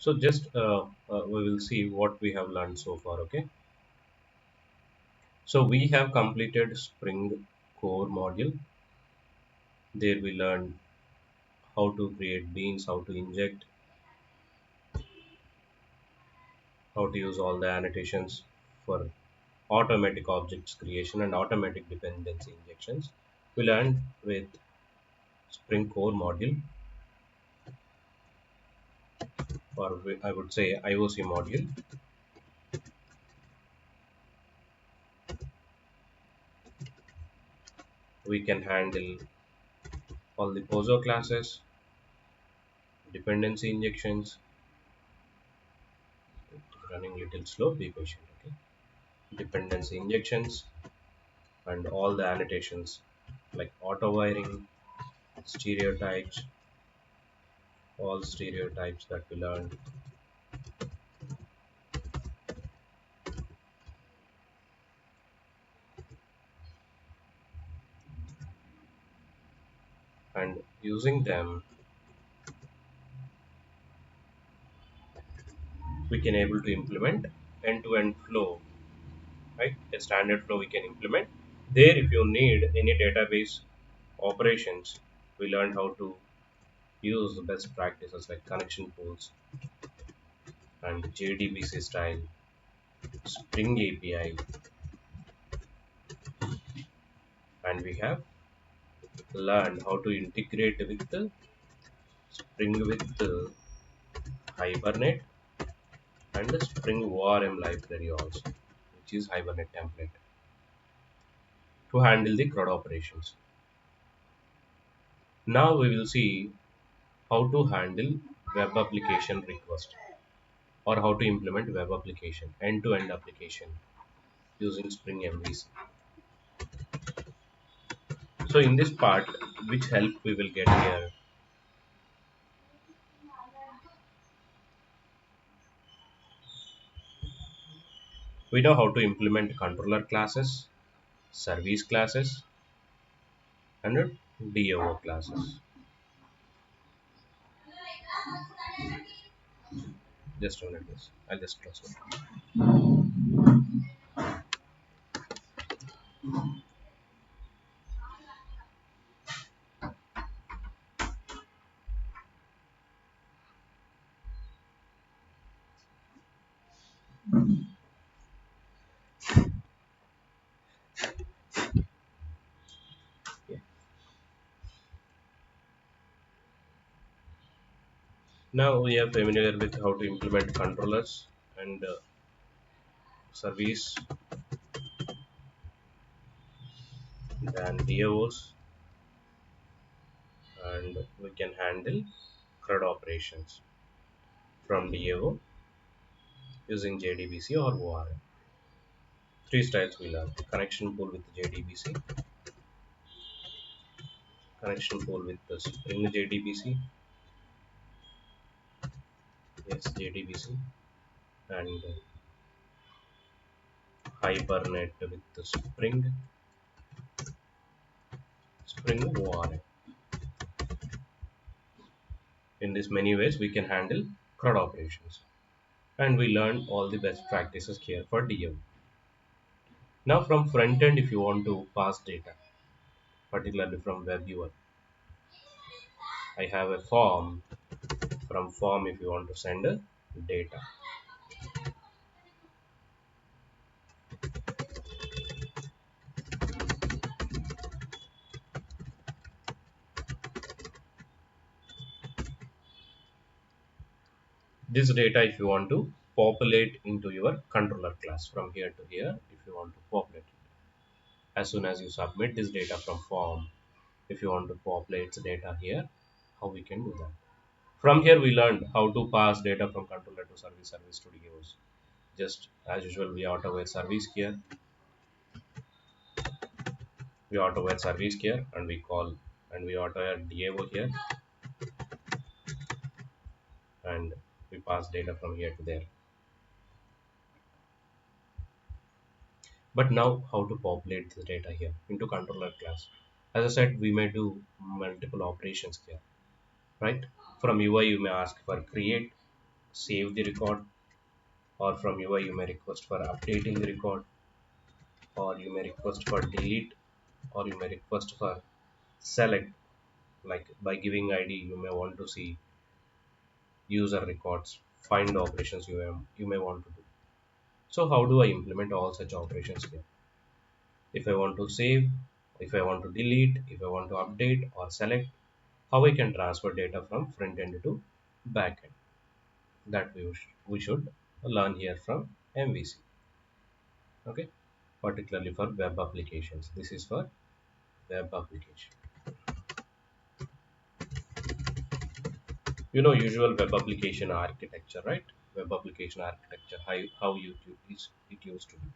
So just we will see what we have learned so far. Okay, so we have completed Spring Core module. There we learned how to create beans, how to inject, how to use all the annotations for automatic objects creation and automatic dependency injections. We learned with Spring Core module, or I would say IOC module. We can handle all the POSO classes, dependency injections. Running little slow, be patient. Okay, dependency injections and all the annotations like auto wiring, stereotypes, all stereotypes that we learned, and using them we can able to implement end-to-end flow, right? A standard flow we can implement there. If you need any database operations, we learned how to use the best practices like connection pools and JDBC style, Spring API, and we have learned how to integrate with the Spring with the Hibernate and the Spring ORM library also, which is Hibernate template to handle the CRUD operations. Now we will see how to handle web application request or how to implement web application, end-to-end application using Spring MVC. So in this part, which help we will get here, we know how to implement controller classes, service classes, and DAO classes. Just a minute, please. I'll just close it. Yeah. Now we are familiar with how to implement controllers and service, then DAOs, and we can handle CRUD operations from DAO using JDBC or ORM. Three styles we learn: connection pool with JDBC, connection pool with the Spring JDBC, yes, JDBC, and Hibernate with the Spring ORM. In this many ways, we can handle CRUD operations. And we learn all the best practices here for DAO. Now from front end, if you want to pass data, particularly from web viewer, I have a form. From form, if you want to send a data, this data if you want to populate into your controller class from here to here, if you want to populate it, as soon as you submit this data from form, if you want to populate the data here, how we can do that. From here we learned how to pass data from controller to service, service to DAOs. Just as usual, we auto where service here, we auto where service here, and we call, and we auto where DAO here, and we pass data from here to there. But now how to populate the data here into controller class? As I said, we may do multiple operations here, right? From UI, you may ask for create, save the record, or from UI you may request for updating the record, or you may request for delete, or you may request for select. Like by giving ID you may want to see user records, find operations you may want to do. So how do I implement all such operations here? If I want to save, if I want to delete, if I want to update or select, how I can transfer data from front end to back end, that we should learn here from MVC. Okay, particularly for web applications. This is for web application. You know usual web application architecture, right? Web application architecture, how it used to be.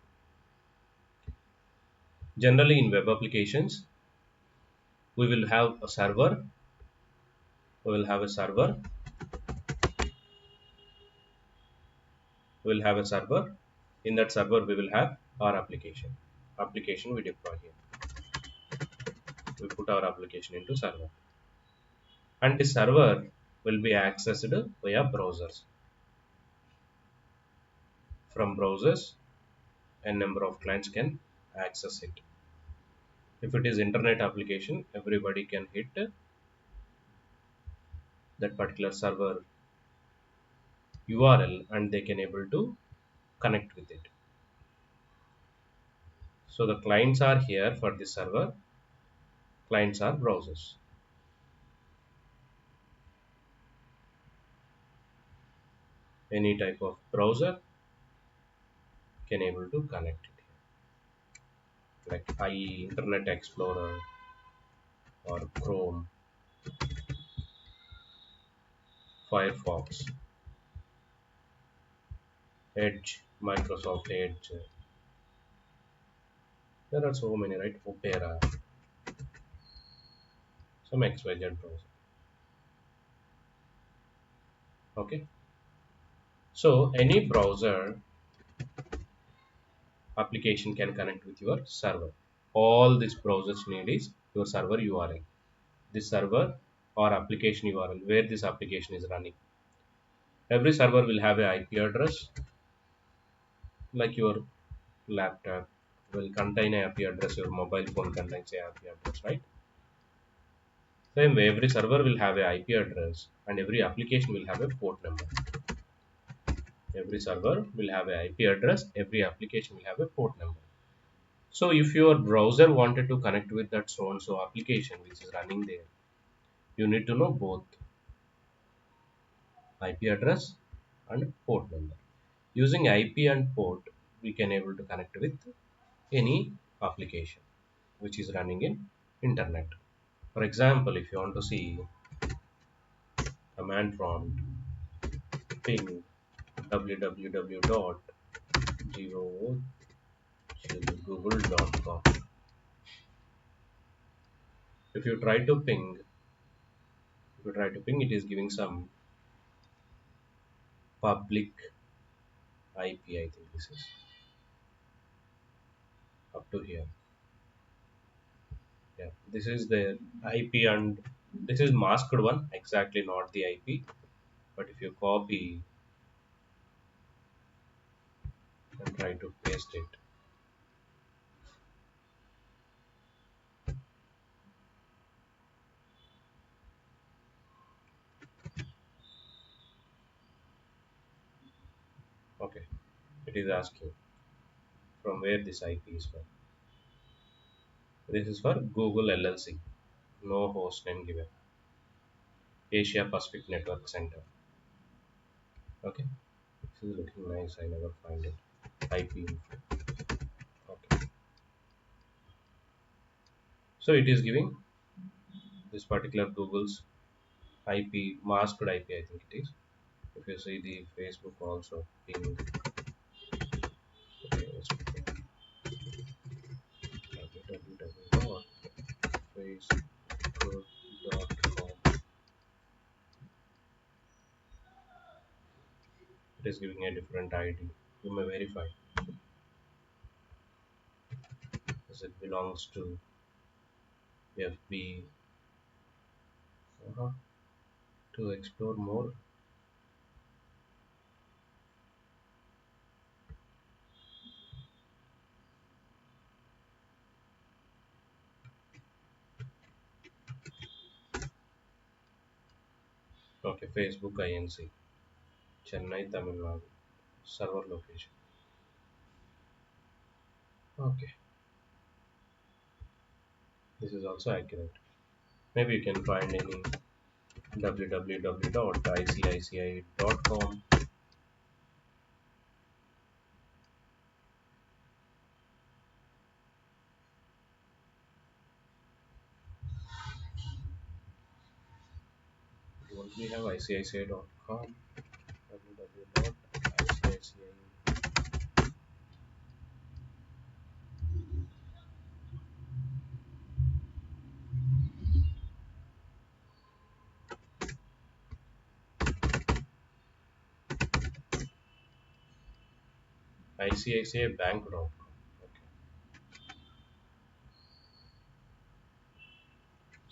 Generally in web applications, we will have a server, we will have a server, we will have a server. In that server, we will have our application. Application we deploy here. We put our application into server. And the server will be accessed via browsers. From browsers, a number of clients can access it. If it is internet application, everybody can hit that particular server URL and they can able to connect with it. So the clients are here for the server. Clients are browsers. Any type of browser can able to connect it here. Like IE, Internet Explorer or Chrome, Firefox, Edge, Microsoft Edge. There are so many, right? Opera, some XYZ browser. Okay. So any browser application can connect with your server. All these browsers need is your server URL. This server or application URL where this application is running. Every server will have a IP address, like your laptop will contain a IP address, your mobile phone contains a IP address, right? Same way, every server will have a IP address and every application will have a port number. Every server will have a IP address, every application will have a port number. So if your browser wanted to connect with that so and so application which is running there, you need to know both IP address and port number. Using IP and port, we can able to connect with any application which is running in internet. For example, if you want to see command prompt ping www.google.com. If you try to ping, it is giving some public IP. I think this is up to here. Yeah, this is the IP and this is masked one, exactly not the IP. But if you copy and try to paste it, okay, it is asking from where this IP is from. This is for Google LLC, no host name given. Asia Pacific Network Center. Okay, this is looking nice. I never find it. IP info. Okay, so it is giving this particular Google's IP, masked IP. I think it is. If you see the Facebook also ping. Okay, let's put www.facebook.com. It is giving a different ID. You may verify as it belongs to FB. To explore more, Okay, Facebook Inc. Chennai, Tamil Nadu. Server location. Okay, this is also accurate. Maybe you can find any www.icici.com. Don't we have icici.com? www.icici. ICICIbank.com. Okay.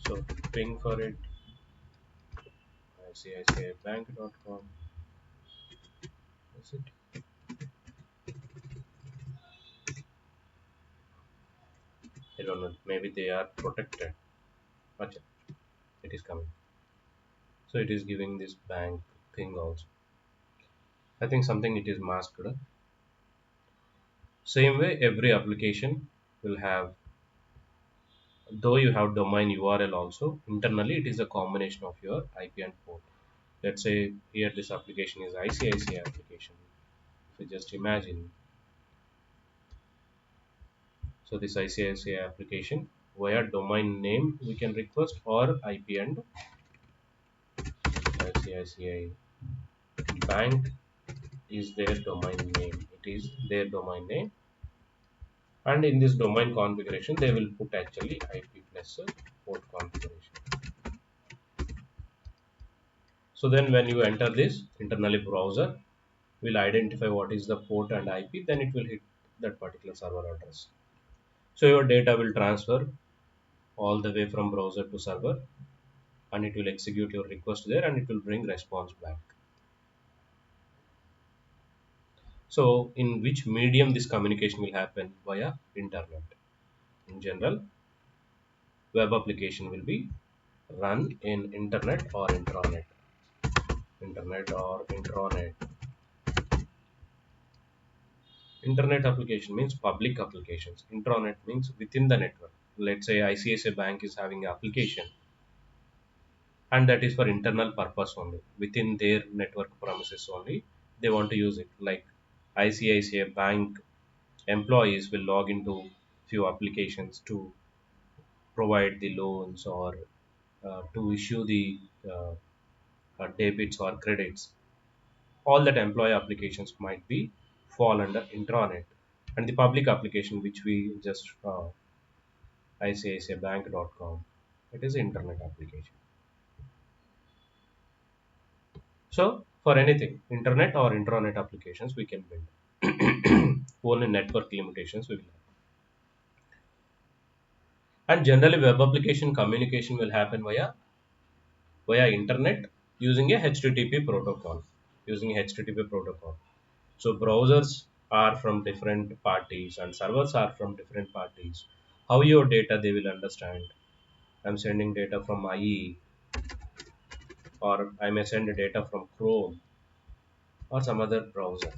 So ping for it, ICICIbank.com. That's it. I don't know. Maybe they are protected. Acha, it is coming. So it is giving this bank thing also. I think something it is masked. Same way, every application will have, though you have domain URL also, internally it is a combination of your IP and port. Let's say here this application is ICICI application. So just imagine, so this ICICI application via domain name we can request or IP and ICICI bank is their domain name. It is their domain name, and in this domain configuration they will put actually IP plus port configuration. So then when you enter this internally, browser will identify what is the port and IP, then it will hit that particular server address. So your data will transfer all the way from browser to server, and it will execute your request there, and it will bring response back. So in which medium this communication will happen? Via internet. In general, web application will be run in internet or intranet. Internet or intranet. Internet application means public applications. Intranet means within the network. Let's say ICICI Bank is having an application, and that is for internal purpose only. Within their network premises only, they want to use it. Like ICICI Bank employees will log into few applications to provide the loans or to issue the uh, debits or credits. All that employee applications might be fall under intranet, and the public application which we just ICICIbank.com, it is internet application. So for anything, internet or intranet applications we can build. Only network limitations we will have. And generally web application communication will happen via internet using a HTTP protocol. Using a HTTP protocol. So browsers are from different parties and servers are from different parties. How your data they will understand. I'm sending data from IE, or I may send data from Chrome or some other browser.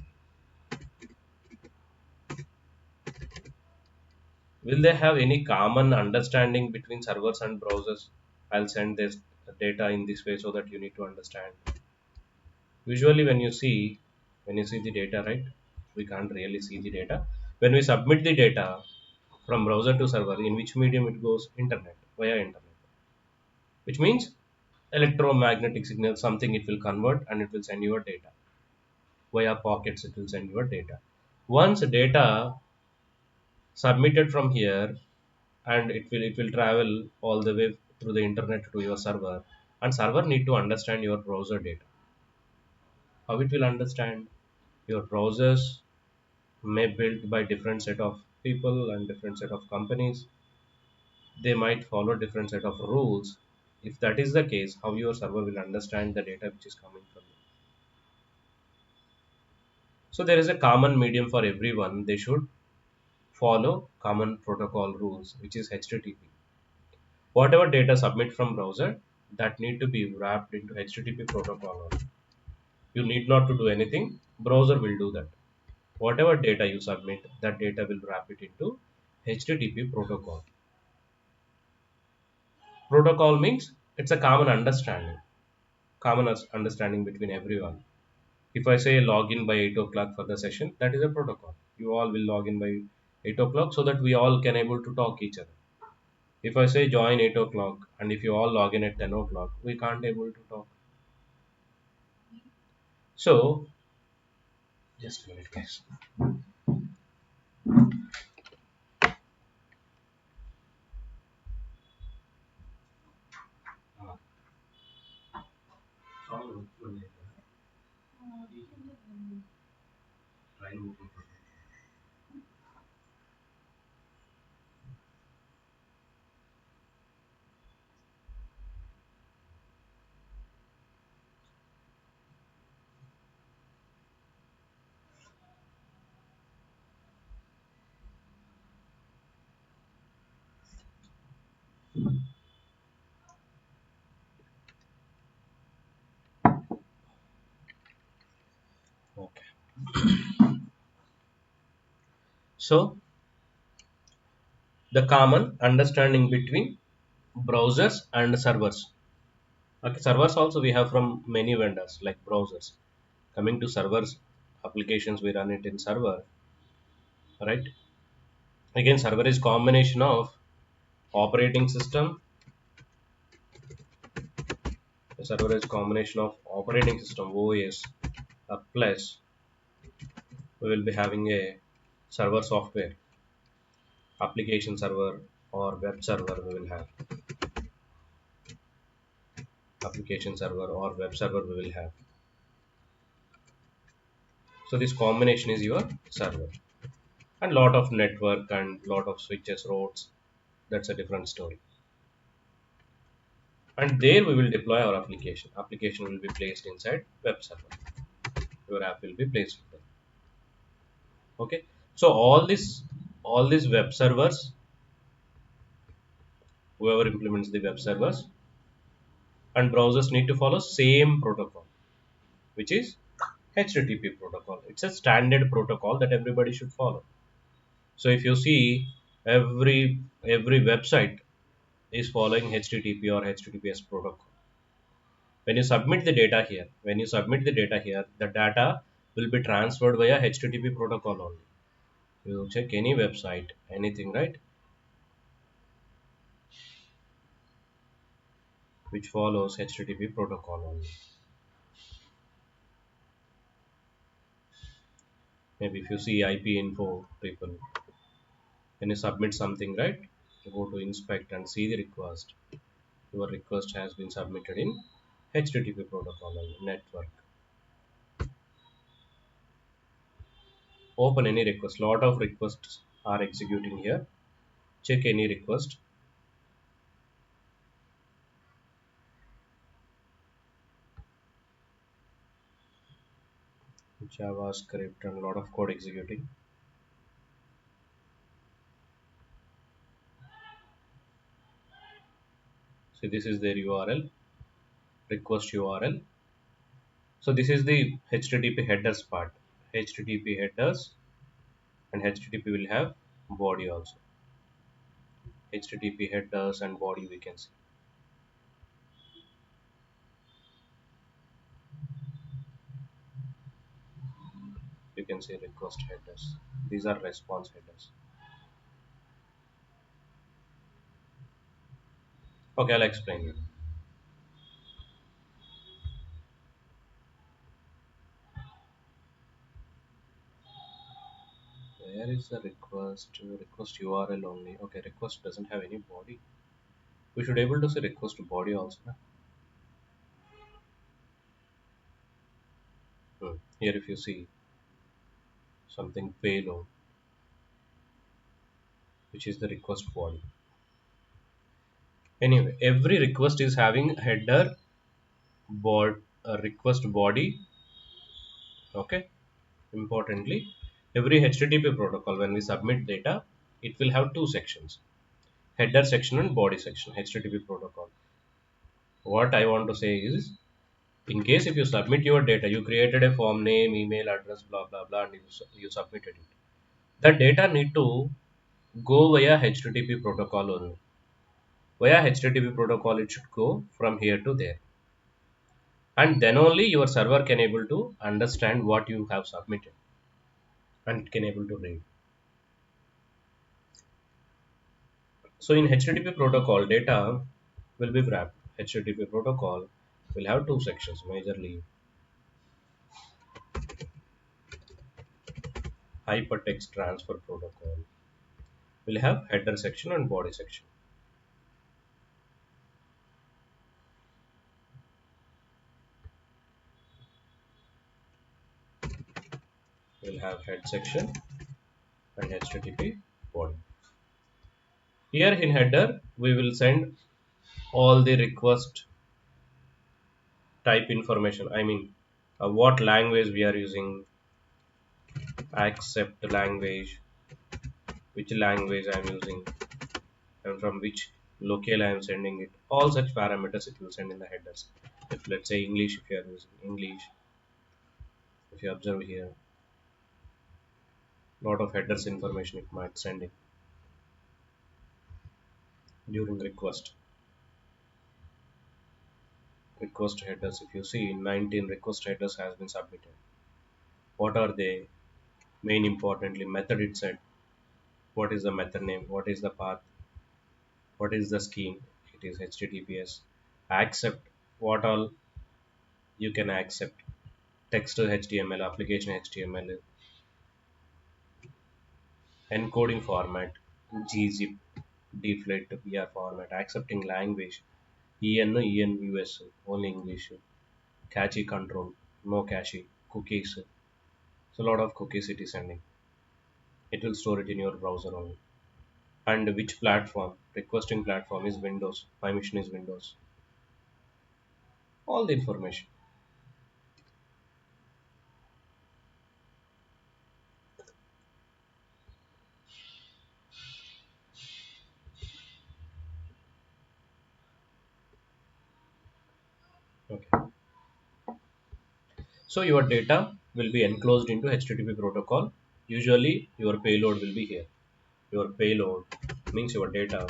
Will they have any common understanding between servers and browsers? I'll send this data in this way so that you need to understand. Usually when you see the data, right? We can't really see the data. When we submit the data from browser to server, in which medium it goes? Internet, via internet. Which means electromagnetic signal, something it will convert and it will send your data. Via pockets it will send your data. Once data submitted from here, and it will travel all the way through the internet to your server, and server need to understand your browser data. How it will understand? Your browsers may built by different set of people and different set of companies. They might follow different set of rules. If that is the case, how your server will understand the data which is coming from you? So there is a common medium for everyone. They should follow common protocol rules, which is HTTP. Whatever data submit from browser, that need to be wrapped into HTTP protocol only. You need not to do anything. Browser will do that. Whatever data you submit, that data will wrap it into HTTP protocol. Protocol means it's a common understanding between everyone. If I say log in by 8 o'clock for the session, that is a protocol. You all will log in by 8 o'clock so that we all can able to talk each other. If I say join 8 o'clock and if you all log in at 10 o'clock, we can't able to talk. So, just a minute guys. Okay. So, the common understanding between browsers and servers. Okay, servers also we have from many vendors like browsers. Coming to servers, applications we run it in server, right? Again, server is combination of operating system. The server is combination of operating system OS plus we will be having a server software, application server or web server we will have. Application server or web server we will have. So this combination is your server. And lot of network and lot of switches, routes. That's a different story. And there we will deploy our application. Application will be placed inside web server. Your app will be placed there. Okay. So all these web servers, whoever implements the web servers and browsers need to follow same protocol, which is HTTP protocol. It's a standard protocol that everybody should follow. So if you see every website is following HTTP or HTTPS protocol. When you submit the data here, the data will be transferred via HTTP protocol only. You check any website, anything, right, which follows HTTP protocol only. Maybe if you see IP info people, when you submit something, right, you go to inspect and see the request. Your request has been submitted in HTTP protocol only, network. Open any request. Lot of requests are executing here. Check any request. JavaScript and a lot of code executing. So this is their URL, request URL. So this is the HTTP headers part. HTTP headers and HTTP will have body also. HTTP headers and body we can see. You can see request headers. These are response headers. Okay, I'll explain you. Where is the request? Request URL only. Okay, request doesn't have any body. We should able to see request body also. Na? Here if you see something payload, which is the request body. Anyway, every request is having header, request body. Okay. Importantly, every HTTP protocol when we submit data, it will have two sections: header section and body section. HTTP protocol. What I want to say is, in case if you submit your data, you created a form, name, email address, blah blah blah, and you submitted it. That data need to go via HTTP protocol only. Via HTTP protocol, it should go from here to there, and then only your server can able to understand what you have submitted and it can able to read. So in HTTP protocol, data will be wrapped. HTTP protocol will have two sections majorly: hypertext transfer protocol will have header section and body section. Will have head section and HTTP body. Here in header, we will send all the request type information. I mean, what language we are using, accept language, which language I am using, and from which locale I am sending it. All such parameters it will send in the headers. If let's say English, if you are using English, if you observe here, lot of headers information it might send it during request headers. If you see, 19 request headers has been submitted. What are they? Main importantly, method itself. What is the method name? What is the path? What is the scheme? It is HTTPS. Accept, what all you can accept: text to HTML, application HTML, encoding format, gzip, deflate to PR format, accepting language, EN US, only English, cache control, no cache, cookies. So a lot of cookies it is sending. It will store it in your browser only. And which platform? Requesting platform is Windows. My mission is Windows. All the information. Okay. So your data will be enclosed into HTTP protocol. Usually your payload will be here. Your payload means your data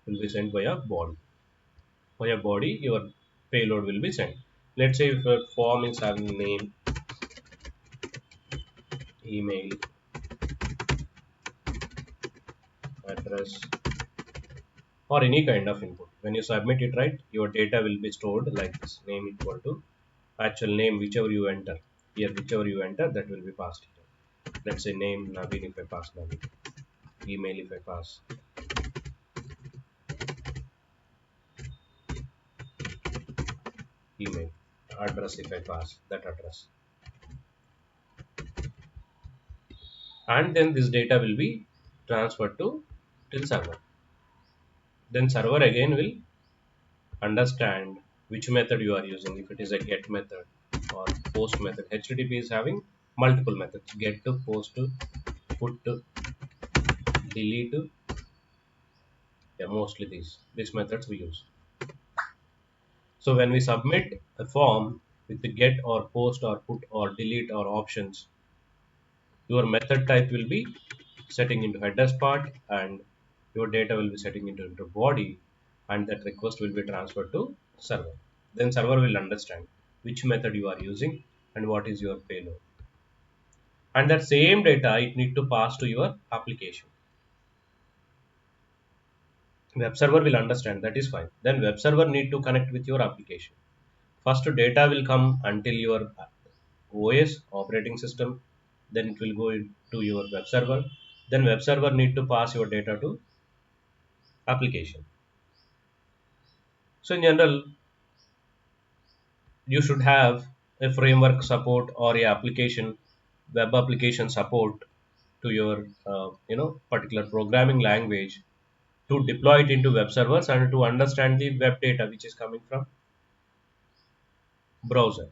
will be sent via body. Via body, your payload will be sent. Let's say if a form is having name, email, address, or any kind of input. When you submit it, right, your data will be stored like this: name equal to actual name, whichever you enter. Here, whichever you enter, that will be passed here. Let's say name Naveen if I pass Naveen. Email if I pass email. Address if I pass that address. And then this data will be transferred to till server. Then server again will understand which method you are using. If it is a get method or post method, HTTP is having multiple methods: get to, post to, put to, delete to. Yeah, mostly these methods we use. So when we submit a form with the get or post or put or delete or options, your method type will be setting into headers part, and your data will be setting into body, and that request will be transferred to server. Then server will understand which method you are using and what is your payload. And that same data it need to pass to your application. Web server will understand, that is fine. Then web server need to connect with your application. First data will come until your OS operating system, then it will go to your web server. Then web server need to pass your data to application. So in general, you should have a framework support or a application, web application support to your particular programming language to deploy it into web servers and to understand the web data which is coming from browser.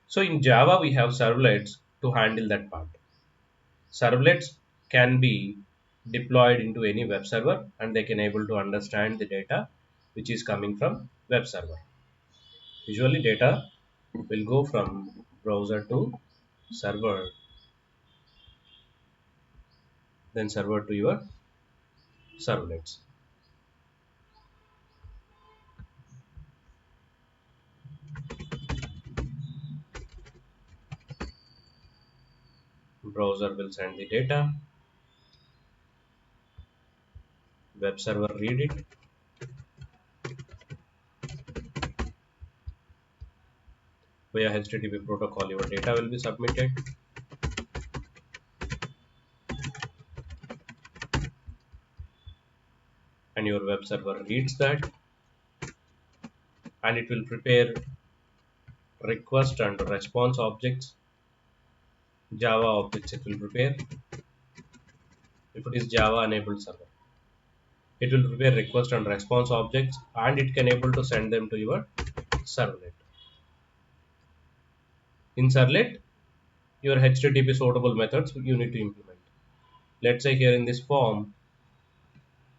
So in Java we have servlets to handle that part. Servlets can be deployed into any web server and they can able to understand the data which is coming from web server. Usually data will go from browser to server, then server to your servlets. Browser will send the data, web server read it, via HTTP protocol your data will be submitted, and your web server reads that, and it will prepare request and response objects, Java objects it will prepare. If it is Java enabled server, it will prepare request and response objects, and it can able to send them to your servlet. In servlet, your HTTP suitable methods you need to implement. Let's say here in this form,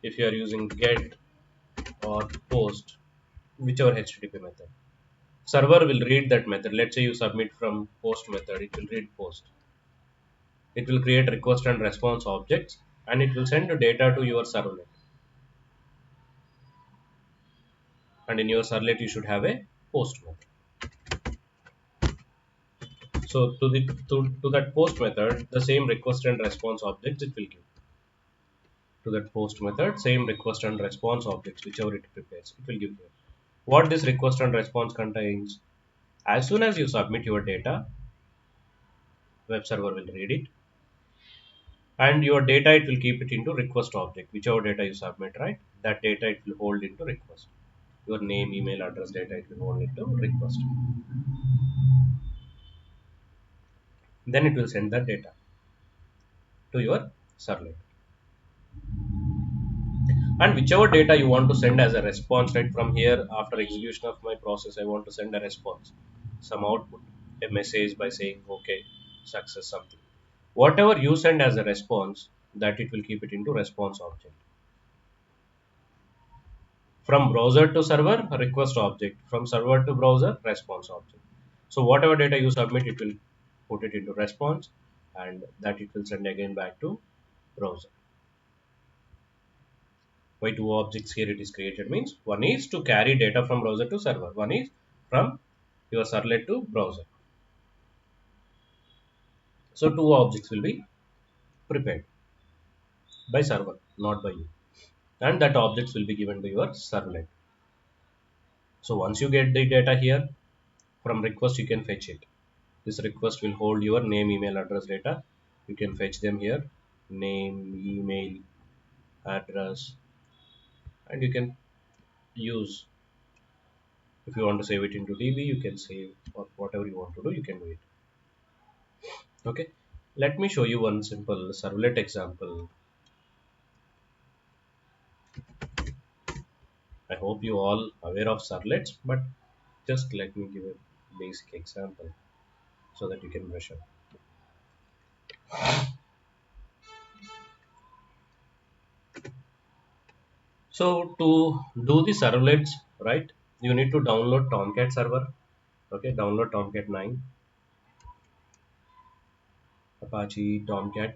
if you are using get or post, whichever HTTP method, server will read that method. Let's say you submit from post method, it will read post. It will create request and response objects, and it will send the data to your servlet. And in your servlet, you should have a post method. So to that post method, the same request and response objects it will give. To that post method, same request and response objects, whichever it prepares, it will give you. What this request and response contains, as soon as you submit your data, web server will read it, and your data it will keep it into request object, whichever data you submit, right? That data it will hold into request. Your name, email address data it will hold into request. Then it will send that data to your servlet. And whichever data you want to send as a response, right, from here after execution of my process I want to send a response, some output, a message by saying okay, success, something, whatever you send as a response, that it will keep it into response object. From browser to server, request object, from server to browser, response object. So whatever data you submit, it will put it into response, and that it will send again back to browser. Why two objects here it is created means, one is to carry data from browser to server, one is from your servlet to browser. So two objects will be prepared by server, not by you, and that objects will be given to your servlet. So once you get the data here from request, you can fetch it. This request will hold your name, email address data. You can fetch them here, name, email address, and you can use, if you want to save it into DB, you can save, or whatever you want to do, you can do it. Okay, let me show you one simple servlet example. I hope you all aware of servlets, but just let me give a basic example so that you can brush up. So to do the servlets, right, you need to download Tomcat server. Okay, download Tomcat 9, Apache Tomcat.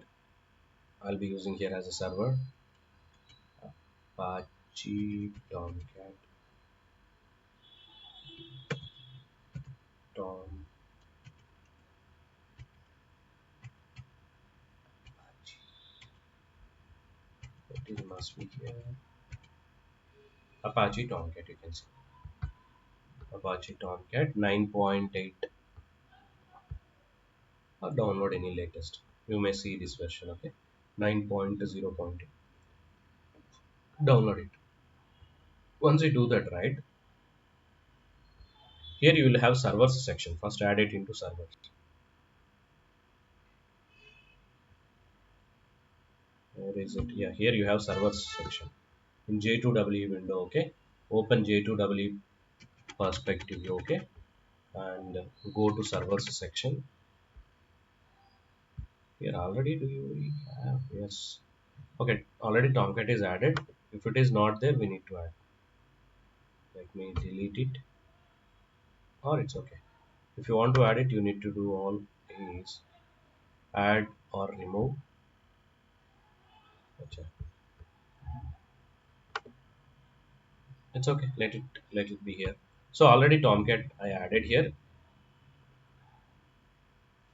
I'll be using here as a server. Apache Tomcat, Tom, it must be here. Apache Tomcat, you can see. Apache Tomcat 9.8, or download any latest. You may see this version, okay? 9.0.8. Download it. Once you do that, right, here you will have servers section. First add it into servers. Where is it? Yeah, here you have servers section. In J2EE window, okay? Open J2EE perspective, okay? And go to servers section. Here already do you have? Yes. Okay, already Tomcat is added. If it is not there, we need to add. Let me delete it, or it's okay. If you want to add it, you need to do all is add or remove. Okay. It's okay. Let it be here. So already Tomcat I added here,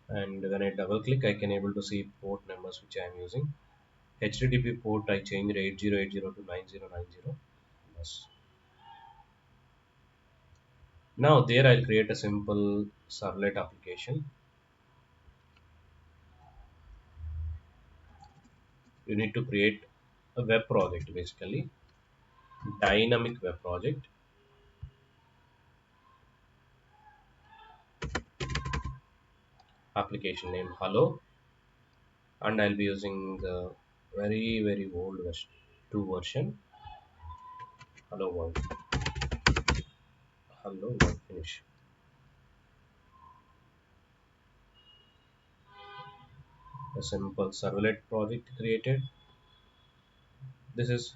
and when I double click, I can able to see port numbers which I am using. HTTP port I changed 8080 to 9090. Yes. Now there I'll create a simple servlet application. You need to create a web project, basically dynamic web project. Application name hello, and I'll be using the very old version 2 version. Hello world. Hello world. Finish. A simple servlet project created. This is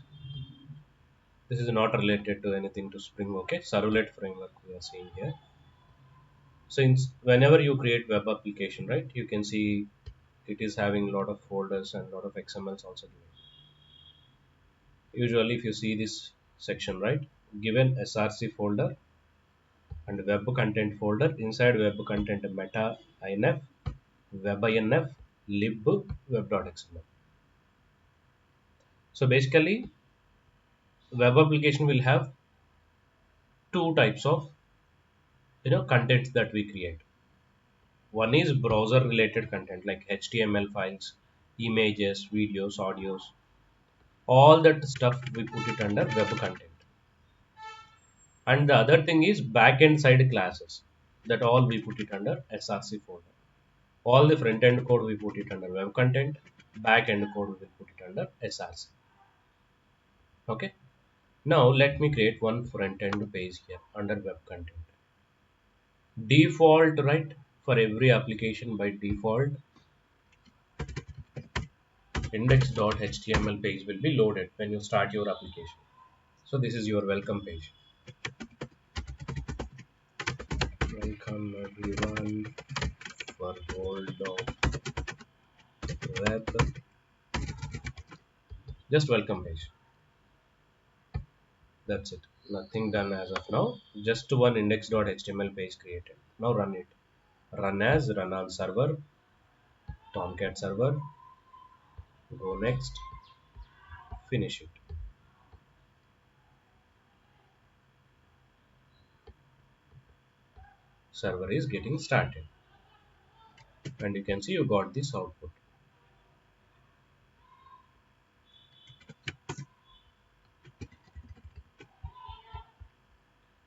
this is not related to anything to Spring. Okay, servlet framework we are seeing here. Since whenever you create web application, right, you can see it is having a lot of folders and a lot of XMLs also given. Usually if you see this section, right, given src folder and web content folder, inside web content meta inf, web inf, lib, web.xml. So basically web application will have two types of contents that we create. One is browser related content like html files, images, videos, audios, all that stuff we put it under web content. And the other thing is backend side classes, that all we put it under src folder. All the front end code we put it under web content, back end code we will put it under src. Okay, now let me create one front end page here under web content. Default, right, for every application by default index.html page will be loaded when you start your application. So this is your welcome page. Welcome everyone for world of web. Just welcome page. That's it. Nothing done as of now. Just one index.html page created. Now run it. Run as, run on server, Tomcat server. Go next. Finish it. Server is getting started. And you can see you got this output.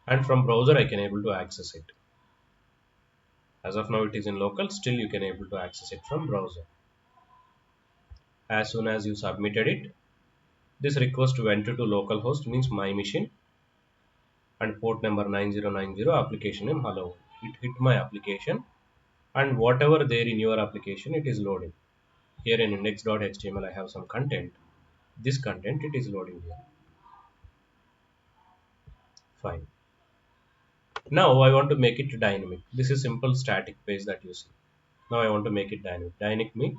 And from browser I can able to access it. As of now it is in local, still you can able to access it from browser. As soon as you submitted it, this request went to localhost, means my machine, and port number 9090, application name hello. It hit my application, and whatever there in your application it is loading. Here in index.html I have some content. This content it is loading here. Fine. Now I want to make it dynamic. This is simple static page that you see. Now I want to make it dynamic. Dynamic means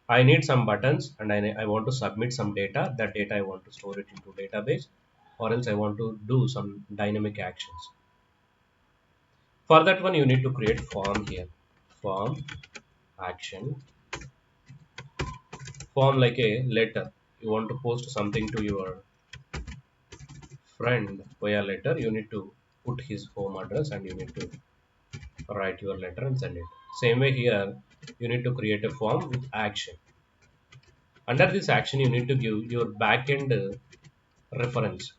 I need some buttons, and I want to submit some data. That data I want to store it into database, or else I want to do some dynamic actions. For that one you need to create form here. Form action. Form like a letter. You want to post something to your friend via letter. You need to put his home address and you need to write your letter and send it. Same way here, you need to create a form with action. Under this action, you need to give your backend reference.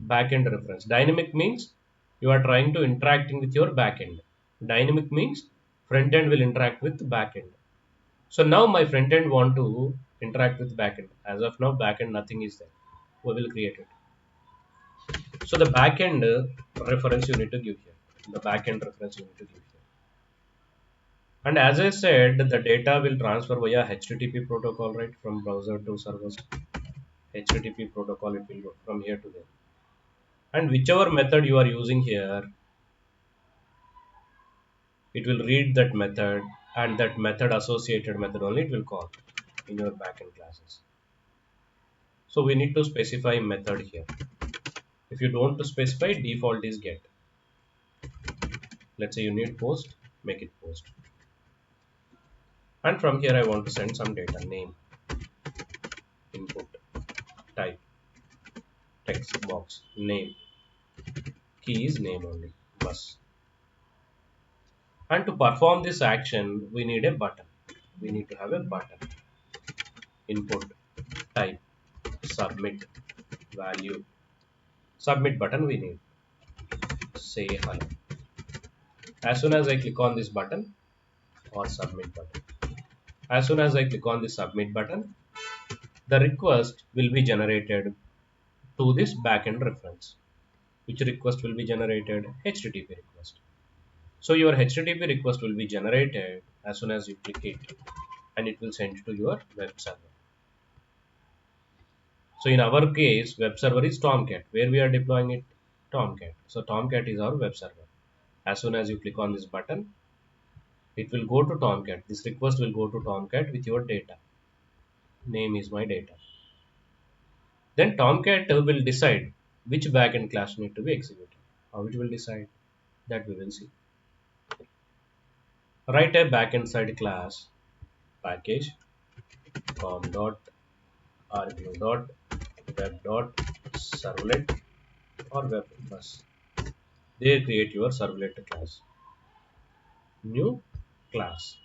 Backend reference. Dynamic means you are trying to interacting with your backend. Dynamic means front end will interact with backend. So now my front end want to interact with backend. As of now, backend nothing is there. We will create it. So the backend reference you need to give here. The backend reference you need to give here. And as I said, the data will transfer via HTTP protocol, right, from browser to servers. HTTP protocol, it will go from here to there. And whichever method you are using here, it will read that method, and that method associated method only it will call in your backend classes. So we need to specify method here. If you don't specify, default is get. Let's say you need post, make it post. And from here I want to send some data, name, input, type, text box, name, key is name only, bus. And to perform this action, we need a button. We need to have a button. Input, type, submit, value. Submit button we need. Say hi. As soon as I click on this button or submit button. As soon as I click on the submit button, the request will be generated to this backend reference. Which request will be generated? HTTP request. So your HTTP request will be generated as soon as you click it, and it will send to your web server. So in our case, web server is Tomcat. Where we are deploying it? Tomcat. So Tomcat is our web server. As soon as you click on this button, it will go to Tomcat. This request will go to Tomcat with your data. Name is my data. Then Tomcat will decide which backend class need to be executed. How it will decide? That we will see. Write a backend side class package com dot argue dot web dot servlet or web bus. There create your servlet class. New class.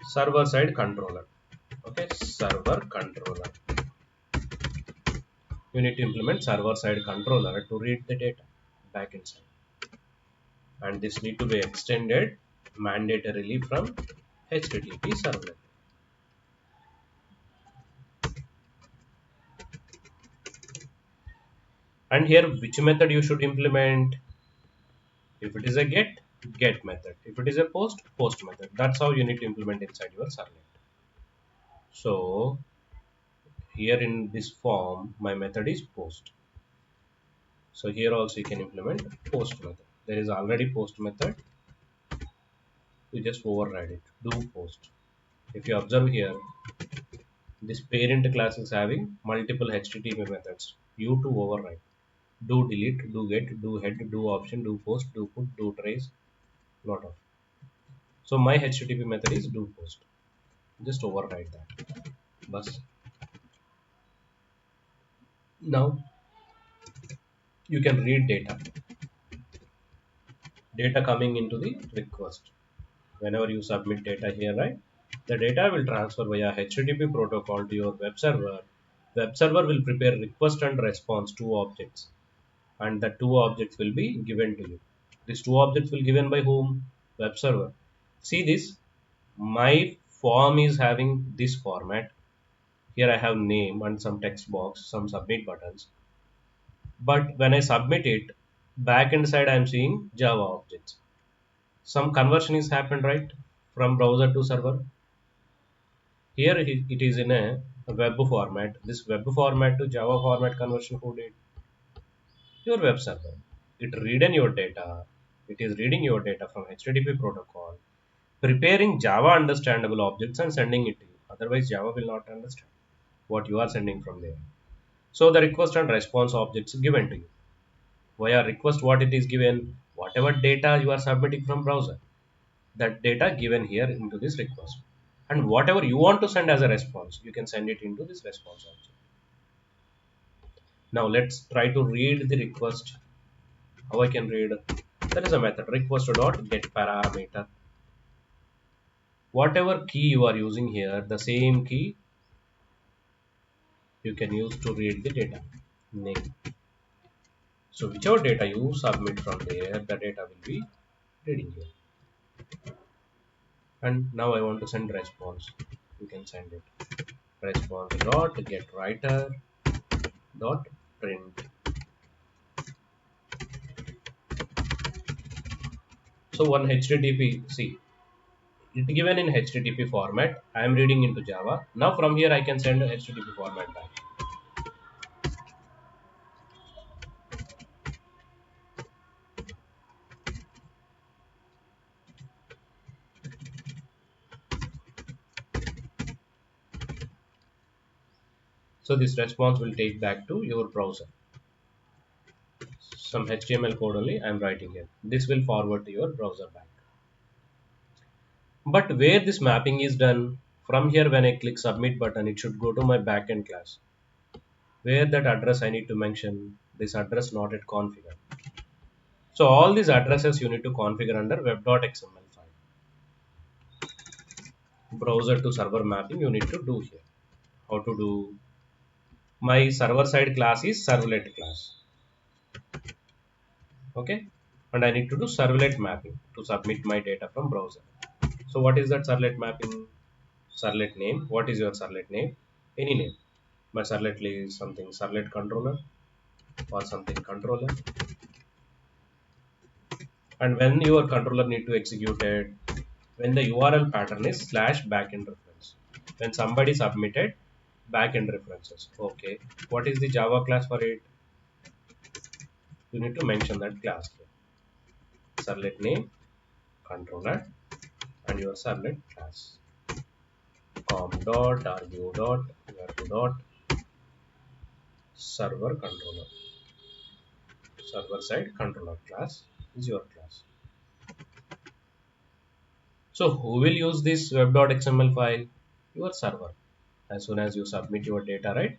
Server side controller. Okay, server controller. You need to implement server side controller to read the data backend side. And this need to be extended mandatorily from HTTP servlet. And here which method you should implement? If it is a get method. If it is a post method. That's how you need to implement inside your servlet. So here in this form, my method is post. So here also you can implement post method. There is already post method. You just override it. Do post. If you observe here, this parent class is having multiple HTTP methods. You to override. Do delete, do get, do head, do option, do post, do put, do trace, lot of. So my HTTP method is do post. Just override that. Bus. Now you can read data. Data coming into the request. Whenever you submit data here, right? The data will transfer via HTTP protocol to your web server. Web server will prepare request and response, two objects, and the two objects will be given to you. These two objects will given by whom? Web server. See this, my form is having this format. Here I have name and some text box, some submit buttons. But when I submit it, back end side I am seeing Java objects. Some conversion is happened, right, from browser to server. Here it is in a web format. This web format to Java format conversion, who did? Your web server. It reading your data. It is reading your data from HTTP protocol, preparing Java understandable objects and sending it to you. Otherwise, Java will not understand what you are sending from there. So the request and response objects given to you. Via request, what it is given? Whatever data you are submitting from browser, that data given here into this request. And whatever you want to send as a response, you can send it into this response object. Now let's try to read the request. How I can read? There is a method request dot get parameter. Whatever key you are using here, the same key you can use to read the data. Name. So whichever data you submit from there, the data will be reading here. And now I want to send response. You can send it. Response dot get writer dot print. So one HTTP, see, it given in HTTP format. I am reading into Java. Now from here I can send a HTTP format back. So this response will take back to your browser. Some HTML code only I am writing here. This will forward to your browser back. But where this mapping is done, from here when I click submit button, it should go to my backend class. Where that address I need to mention, this address not yet configured. So all these addresses you need to configure under web.xml file. Browser to server mapping you need to do here. How to do? My server side class is servlet class. Okay. And I need to do servlet mapping to submit my data from browser. So what is that servlet mapping? Servlet name. What is your servlet name? Any name. My servlet is something servlet controller or something controller. And when your controller need to execute it, when the URL pattern is slash backend reference. When somebody submitted backend references. Okay. What is the Java class for it? You need to mention that class here. Servlet name, controller, and your servlet class. Com dot argue dot dot server controller. Server side controller class is your class. So who will use this web.xml file? Your server. As soon as you submit your data, right?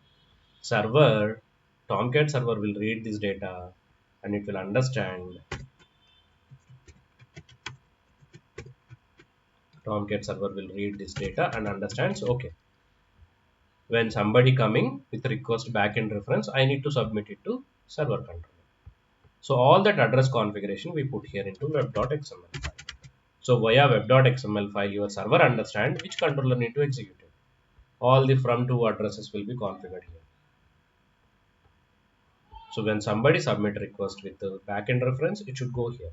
Server, Tomcat server will read this data and it will understand. Tomcat server will read this data and understands, okay, when somebody coming with request backend reference, I need to submit it to server controller. So all that address configuration we put here into web.xml file. So via web.xml file, your server understand which controller need to execute it. All the from to addresses will be configured here. So when somebody submit request with the backend reference, it should go here.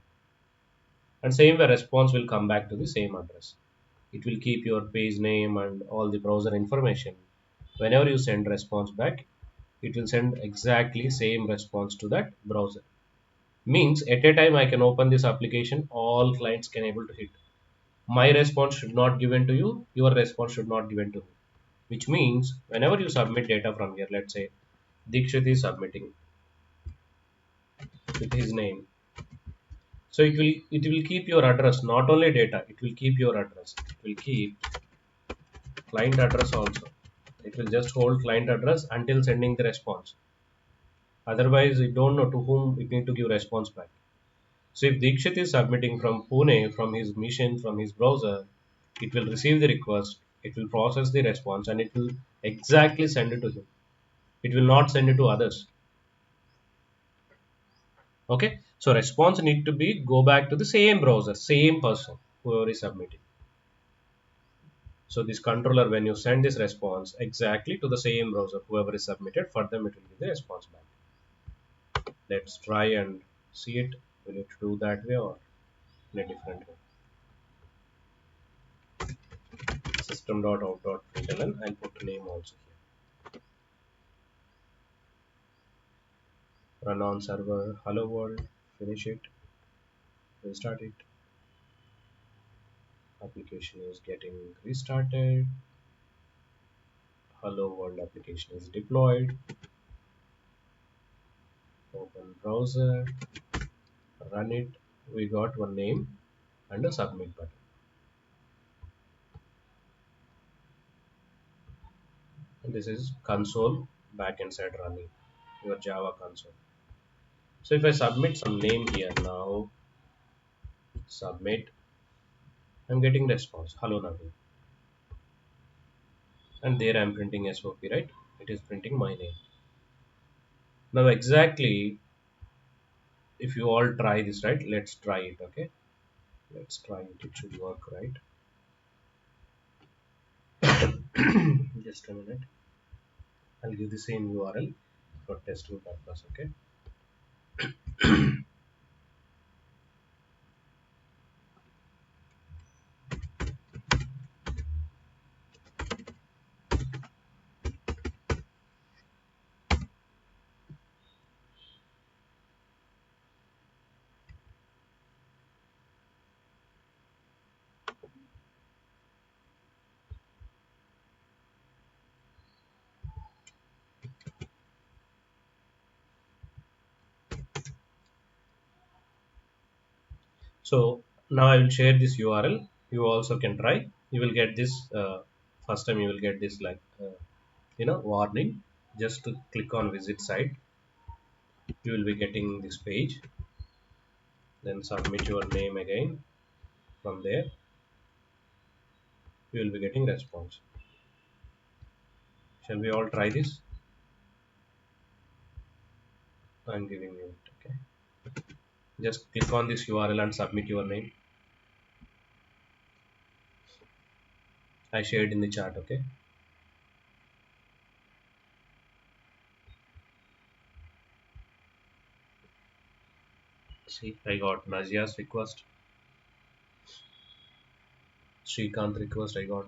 And same way response will come back to the same address. It will keep your page name and all the browser information. Whenever you send response back, it will send exactly same response to that browser. Means at a time I can open this application, all clients can able to hit. My response should not given to you, your response should not given to me. Which means whenever you submit data from here, let's say Dikshit is submitting with his name. So it will keep your address, not only data, it will keep your address. It will keep client address also. It will just hold client address until sending the response. Otherwise, you don't know to whom it need to give response back. So if Dikshit is submitting from Pune, from his mission, from his browser, it will receive the request, it will process the response, and it will exactly send it to him. It will not send it to others. Okay. So response need to be go back to the same browser, same person, whoever is submitting. So this controller, when you send this response exactly to the same browser, whoever is submitted, for them it will give the response back. Let's try and see it. We need to do that way or in a different way. System.out.println. I'll put name also here. Run on server. Hello world. Finish it. Restart it. Application is getting restarted. Hello world application is deployed. Open browser. Run it. We got one name and a submit button. And this is console backend side running your Java console. So if I submit some name here now, submit, I'm getting response. Hello Naveen. And there I'm printing SOP, right? It is printing my name. Now exactly, if you all try this, right? Let's try it, okay? Let's try it. It should work, right? Just a minute. I'll give the same URL for testing purpose, okay? So now I will share this URL. You also can try. You will get this first time you will get this like warning. Just to click on visit site, you will be getting this page. Then submit your name again. From there you will be getting response. Shall we all try this? I'm giving you it. Okay, just click on this URL and submit your name. I shared in the chat. Okay, see, I got Nazia's request, Srikanth request, I got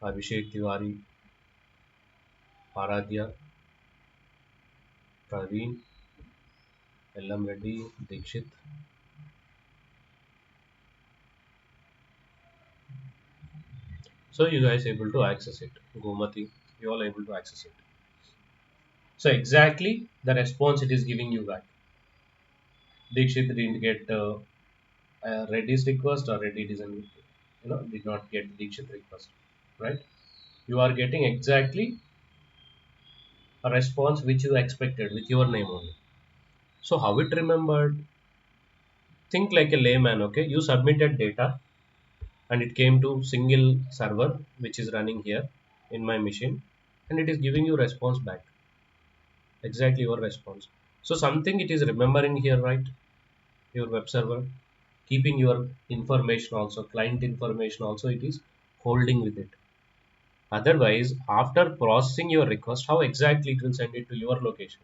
Abhishek Tiwari, Aradhya, Praveen, LM Reddy, Dikshit. So you guys able to access it. Gomati, you all able to access it. So exactly the response it is giving you back. Dikshit didn't get Reddy's request, or Reddy didn't, did not get Dikshit request, right? You are getting exactly a response which you expected with your name only. So how it remembered? Think like a layman. Okay, you submitted data and it came to single server which is running here in my machine, and it is giving you response back, exactly your response. So something it is remembering here, right? Your web server keeping your information also, client information also, it is holding with it. Otherwise, after processing your request, how exactly it will send it to your location?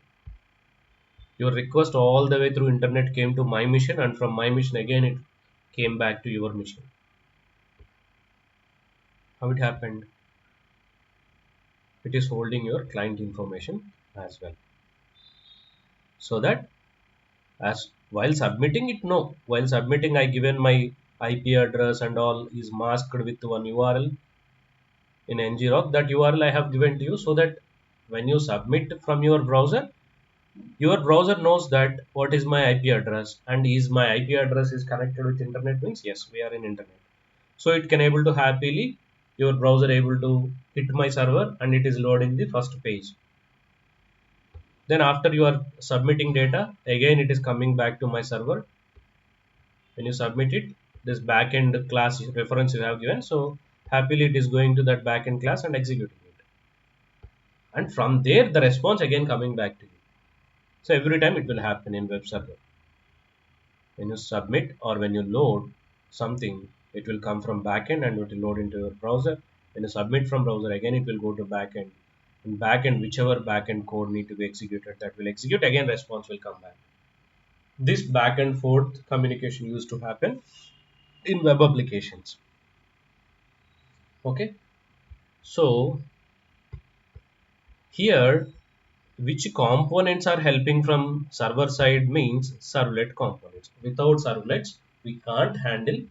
Your request all the way through internet came to my machine, and from my machine again it came back to your machine. How it happened? It is holding your client information as well, so that as while submitting it, no, while submitting I given my IP address and all is masked with one URL in ngrok. That URL I have given to you, so that when you submit from your browser knows that what is my IP address, and is my IP address is connected with internet, means yes, we are in internet. So it can able to happily, your browser able to hit my server, and it is loading the first page. Then after you are submitting data, again it is coming back to my server. When you submit it, this backend class reference you have given, so happily it is going to that backend class and executing it. And from there, the response again coming back to you. So every time it will happen in web server. When you submit or when you load something, it will come from backend and it will load into your browser. When you submit from browser, again it will go to backend. In backend, whichever backend code need to be executed, that will execute. Again, response will come back. This back and forth communication used to happen in web applications. Okay, so here which components are helping from server side means servlet components. Without servlets, we can't handle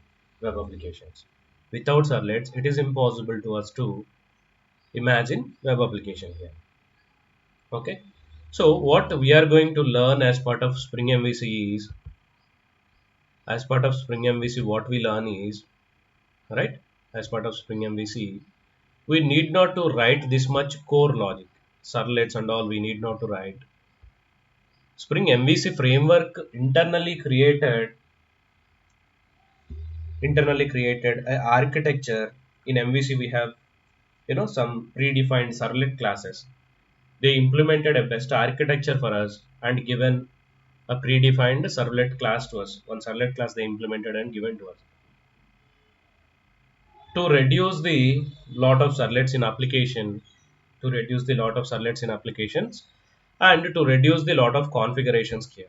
web applications. Without servlets, it is impossible to us to imagine web application here. Okay, so what we are going to learn as part of Spring MVC is, what we learn is, right, as part of Spring MVC, we need not to write this much core logic, servlets and all we need not to write. Spring MVC framework internally created a architecture. In MVC we have some predefined servlet classes. They implemented a best architecture for us and given a predefined servlet class to us. One servlet class they implemented and given to us to reduce the lot of servlets in application, to reduce the lot of servlets in applications, and to reduce the lot of configurations here.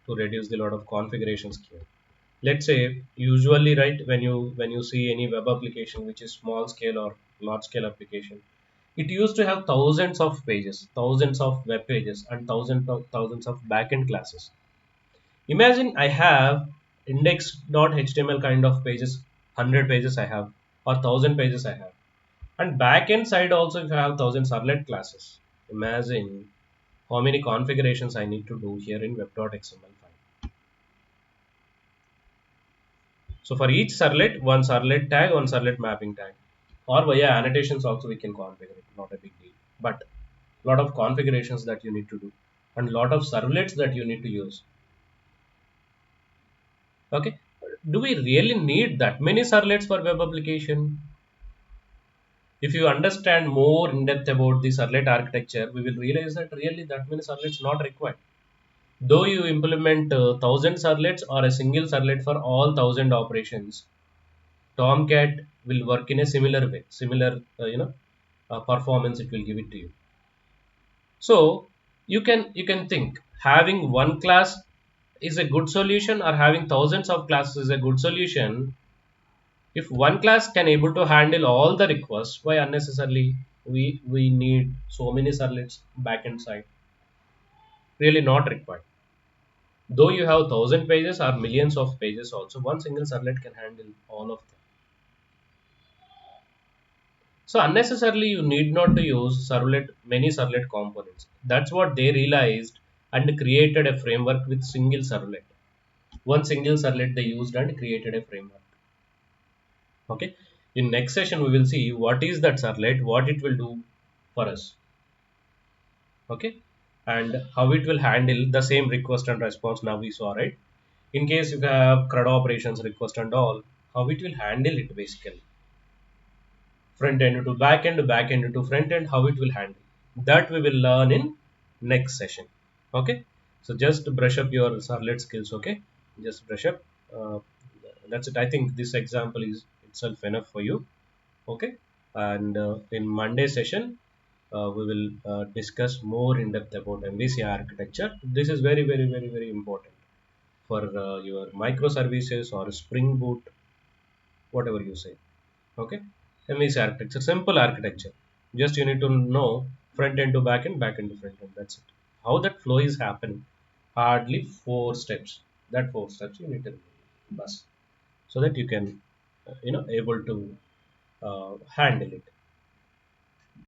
To reduce the lot of configurations here. Let's say usually, right, when you see any web application which is small scale or large scale application, it used to have thousands of pages, thousands of web pages, and thousands of backend classes. Imagine I have index.html kind of pages, 100 pages I have, or 1000 pages I have, and backend side also if I have 1000 servlet classes. Imagine how many configurations I need to do here in web.xml file. So for each servlet, one servlet tag, one servlet mapping tag, or via annotations also we can configure it. Not a big deal, but lot of configurations that you need to do, and lot of servlets that you need to use. Okay, do we really need that many servlets for web application? If you understand more in depth about the servlet architecture, we will realize that really that many servlets not required. Though you implement 1,000 servlets or a single servlet for all 1,000 operations, Tomcat will work in a similar way, similar performance it will give it to you. So you can think having one class is a good solution or having thousands of classes is a good solution. If one class can able to handle all the requests, why unnecessarily we need so many servlets backend side? Really not required. Though you have 1,000 pages or millions of pages also, one single servlet can handle all of them. So unnecessarily you need not to use servlet many servlet components. That's what they realized and created a framework with single servlet. One single servlet they used and created a framework. Okay. In next session we will see what is that servlet, what it will do for us. Okay. And how it will handle the same request and response now we saw, right? In case you have CRUD operations request and all, how it will handle it basically. Front end to back end to front end, how it will handle. That we will learn in next session. Okay. So just brush up your servlet skills. Okay. Just brush up. Uh, that's it. I think this example is itself enough for you. Okay. And in Monday session, we will discuss more in depth about MVC architecture. This is very, very, very, very important for your microservices or Spring Boot, whatever you say. Okay. MVC architecture, simple architecture. Just you need to know front end to back end to front end. That's it. How that flow is happening. Hardly four steps. That four steps you need to bus so that you can able to handle it.